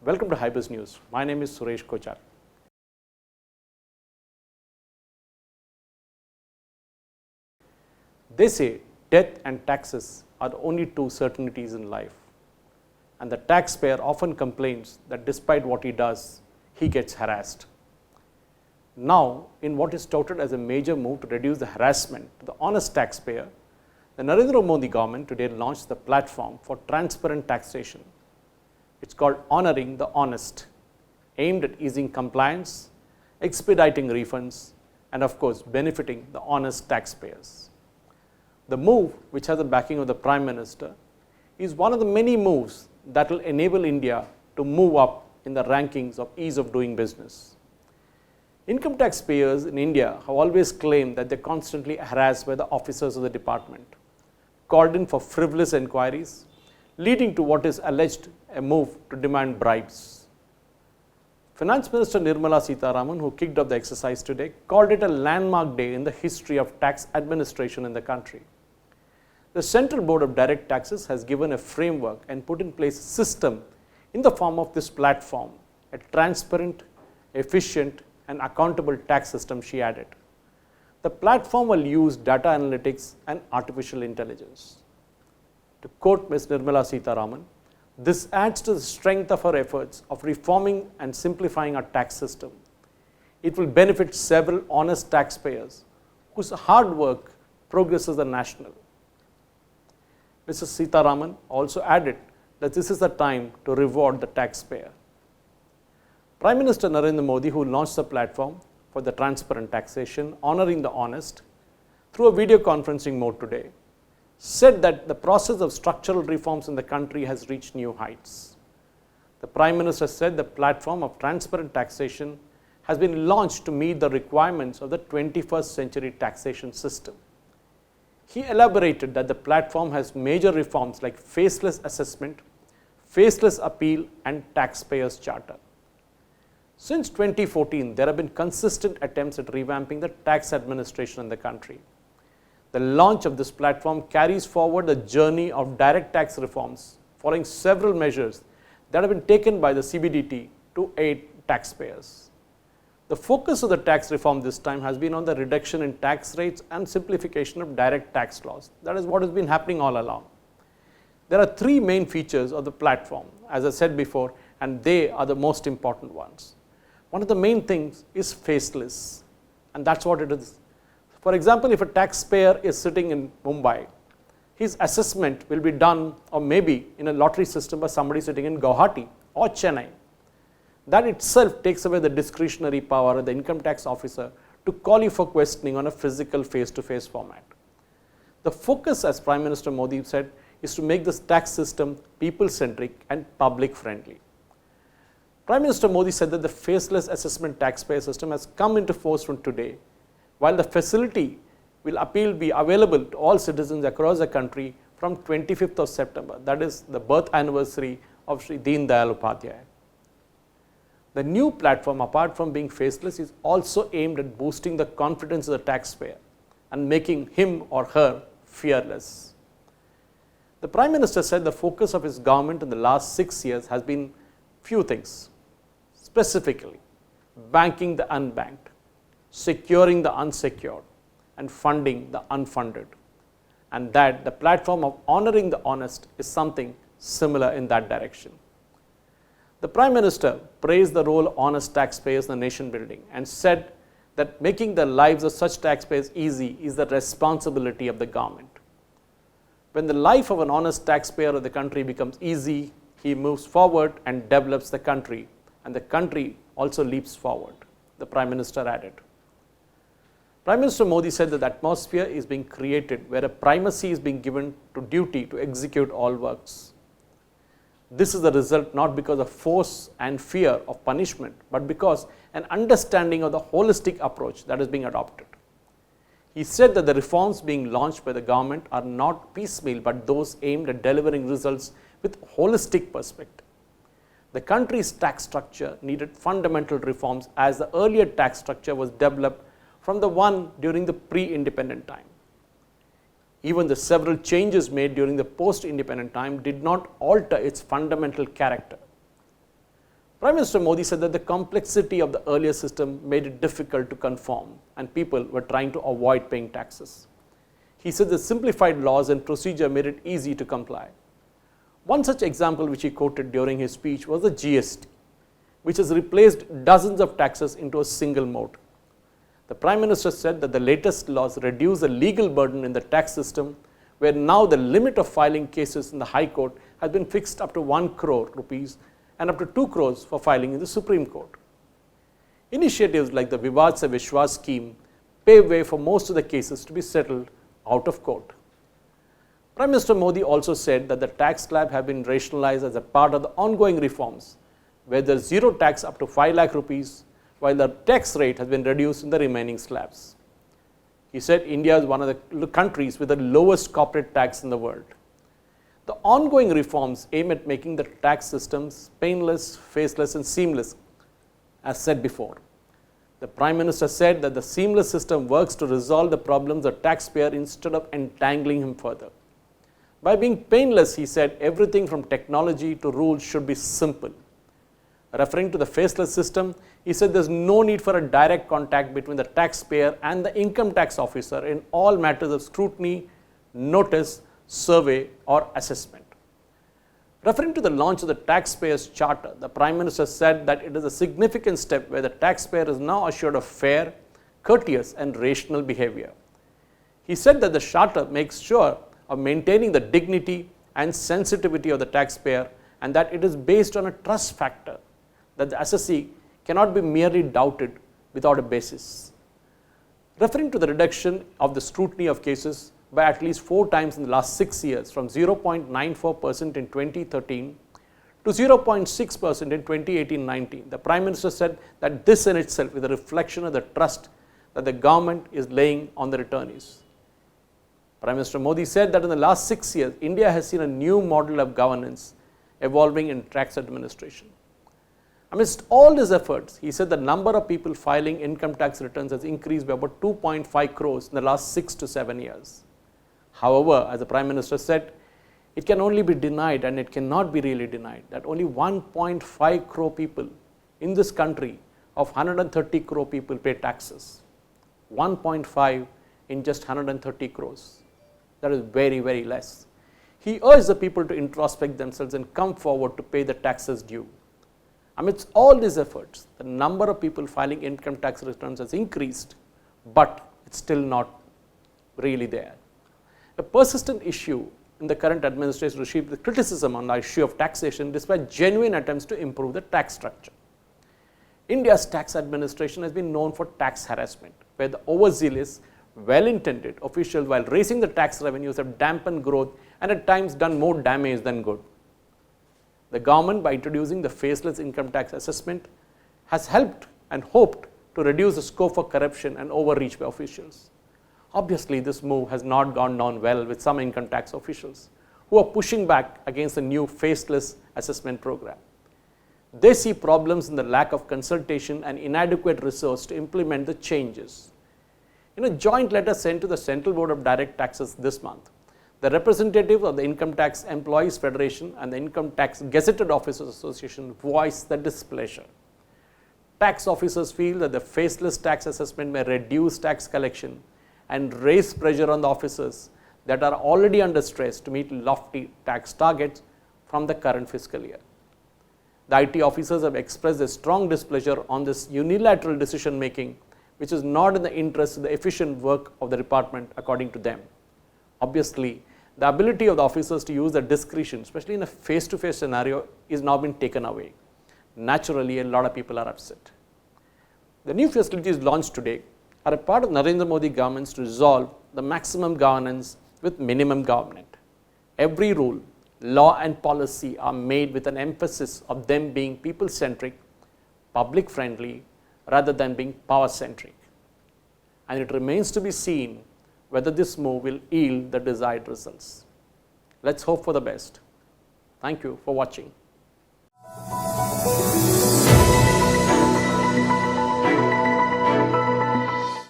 Welcome to Hybus News. My name is Suresh Kochar. They say death and taxes are the only two certainties in life, and the taxpayer often complains that despite what he does, he gets harassed. Now, in what is touted as a major move to reduce the harassment to the honest taxpayer, the Narendra Modi government today launched the platform for transparent taxation. It's called Honoring the Honest, aimed at easing compliance, expediting refunds, and of course, benefiting the honest taxpayers. The move, which has the backing of the Prime Minister, is one of the many moves that will enable India to move up in the rankings of ease of doing business. Income tax payers in India have always claimed that they're constantly harassed by the officers of the department, called in for frivolous inquiries, leading to what is alleged a move to demand bribes. Finance Minister Nirmala Sitharaman, who kicked off the exercise today, called it a landmark day in the history of tax administration in the country. The Central Board of Direct Taxes has given a framework and put in place a system in the form of this platform, a transparent, efficient, and accountable tax system, she added. The platform will use data analytics and artificial intelligence. To quote Ms. Nirmala Sitharaman, this adds to the strength of our efforts of reforming and simplifying our tax system. It will benefit several honest taxpayers whose hard work progresses the national. Mrs. Sitharaman also added that this is the time to reward the taxpayer. Prime Minister Narendra Modi, who launched the platform for the transparent taxation, honoring the honest, through a video conferencing mode today, said that the process of structural reforms in the country has reached new heights. The Prime Minister said the platform of transparent taxation has been launched to meet the requirements of the 21st century taxation system. He elaborated that the platform has major reforms like faceless assessment, faceless appeal, and taxpayers charter. Since 2014, there have been consistent attempts at revamping the tax administration in the country. The launch of this platform carries forward the journey of direct tax reforms, following several measures that have been taken by the CBDT to aid taxpayers. The focus of the tax reform this time has been on the reduction in tax rates and simplification of direct tax laws. That is what has been happening all along. There are three main features of the platform, as I said before, and they are the most important ones. One of the main things is faceless, and that's what it is. For example, if a taxpayer is sitting in Mumbai, his assessment will be done, or maybe in a lottery system, by somebody sitting in Guwahati or Chennai. That itself takes away the discretionary power of the income tax officer to call you for questioning on a physical face-to-face format. The focus, as Prime Minister Modi said, is to make this tax system people-centric and public-friendly. Prime Minister Modi said that the faceless assessment taxpayer system has come into force from today, while the facility will be available to all citizens across the country from 25th of September, that is the birth anniversary of Sri Deen Dayal Upadhyaya. The new platform, apart from being faceless, is also aimed at boosting the confidence of the taxpayer and making him or her fearless. The Prime Minister said the focus of his government in the last 6 years has been few things. Specifically, banking the unbanked, securing the unsecured, and funding the unfunded, and that the platform of honoring the honest is something similar in that direction. The Prime Minister praised the role of honest taxpayers in the nation building and said that making the lives of such taxpayers easy is the responsibility of the government. When the life of an honest taxpayer of the country becomes easy, he moves forward and develops the country, and the country also leaps forward, the Prime Minister added. Prime Minister Modi said that the atmosphere is being created where a primacy is being given to duty to execute all works. This is the result not because of force and fear of punishment, but because an understanding of the holistic approach that is being adopted. He said that the reforms being launched by the government are not piecemeal, but those aimed at delivering results with holistic perspective. The country's tax structure needed fundamental reforms, as the earlier tax structure was developed from the one during the pre-independent time. Even the several changes made during the post-independent time did not alter its fundamental character. Prime Minister Modi said that the complexity of the earlier system made it difficult to conform and people were trying to avoid paying taxes. He said the simplified laws and procedure made it easy to comply. One such example which he quoted during his speech was the GST, which has replaced dozens of taxes into a single mode. The Prime Minister said that the latest laws reduce the legal burden in the tax system, where now the limit of filing cases in the High Court has been fixed up to 1 crore rupees and up to 2 crores for filing in the Supreme Court. Initiatives like the Vivad Se Vishwas scheme pave way for most of the cases to be settled out of court. Prime Minister Modi also said that the tax slab have been rationalized as a part of the ongoing reforms, where there is zero tax up to 5 lakh rupees, while the tax rate has been reduced in the remaining slabs. He said India is one of the countries with the lowest corporate tax in the world. The ongoing reforms aim at making the tax systems painless, faceless and seamless, as said before. The Prime Minister said that the seamless system works to resolve the problems of the taxpayer instead of entangling him further. By being painless, he said everything from technology to rules should be simple. Referring to the faceless system, he said there is no need for a direct contact between the taxpayer and the income tax officer in all matters of scrutiny, notice, survey or assessment. Referring to the launch of the Taxpayers Charter, the Prime Minister said that it is a significant step where the taxpayer is now assured of fair, courteous and rational behavior. He said that the Charter makes sure of maintaining the dignity and sensitivity of the taxpayer and that it is based on a trust factor, that the assessee cannot be merely doubted without a basis. Referring to the reduction of the scrutiny of cases by at least 4 times in the last 6 years, from 0.94% in 2013 to 0.6% in 2018-19, the Prime Minister said that this in itself is a reflection of the trust that the government is laying on the returnees. Prime Minister Modi said that in the last 6 years, India has seen a new model of governance evolving in tax administration. Amidst all these efforts, he said the number of people filing income tax returns has increased by about 2.5 crores in the last 6 to 7 years. However, as the Prime Minister said, it can only be denied and it cannot be really denied that only 1.5 crore people in this country of 130 crore people pay taxes. 1.5 in just 130 crores. That is very, very less. He urged the people to introspect themselves and come forward to pay the taxes due. Amidst all these efforts, the number of people filing income tax returns has increased, but it's still not really there. A persistent issue in the current administration received the criticism on the issue of taxation despite genuine attempts to improve the tax structure. India's tax administration has been known for tax harassment, where the overzealous, well-intended officials, while raising the tax revenues, have dampened growth and at times done more damage than good. The government, by introducing the faceless income tax assessment, has helped and hoped to reduce the scope for corruption and overreach by officials. Obviously, this move has not gone down well with some income tax officials who are pushing back against the new faceless assessment program. They see problems in the lack of consultation and inadequate resource to implement the changes. In a joint letter sent to the Central Board of Direct Taxes this month, the representatives of the Income Tax Employees Federation and the Income Tax Gazetted Officers Association voiced their displeasure. Tax officers feel that the faceless tax assessment may reduce tax collection and raise pressure on the officers that are already under stress to meet lofty tax targets from the current fiscal year. The IT officers have expressed a strong displeasure on this unilateral decision making, which is not in the interest of the efficient work of the department according to them. Obviously, the ability of the officers to use their discretion, especially in a face-to-face scenario, is now been taken away. Naturally, a lot of people are upset. The new facilities launched today are a part of Narendra Modi government's to resolve the maximum governance with minimum government. Every rule, law and policy are made with an emphasis of them being people-centric, public-friendly, rather than being power-centric. And it remains to be seen whether this move will yield the desired results. Let's hope for the best. Thank you for watching.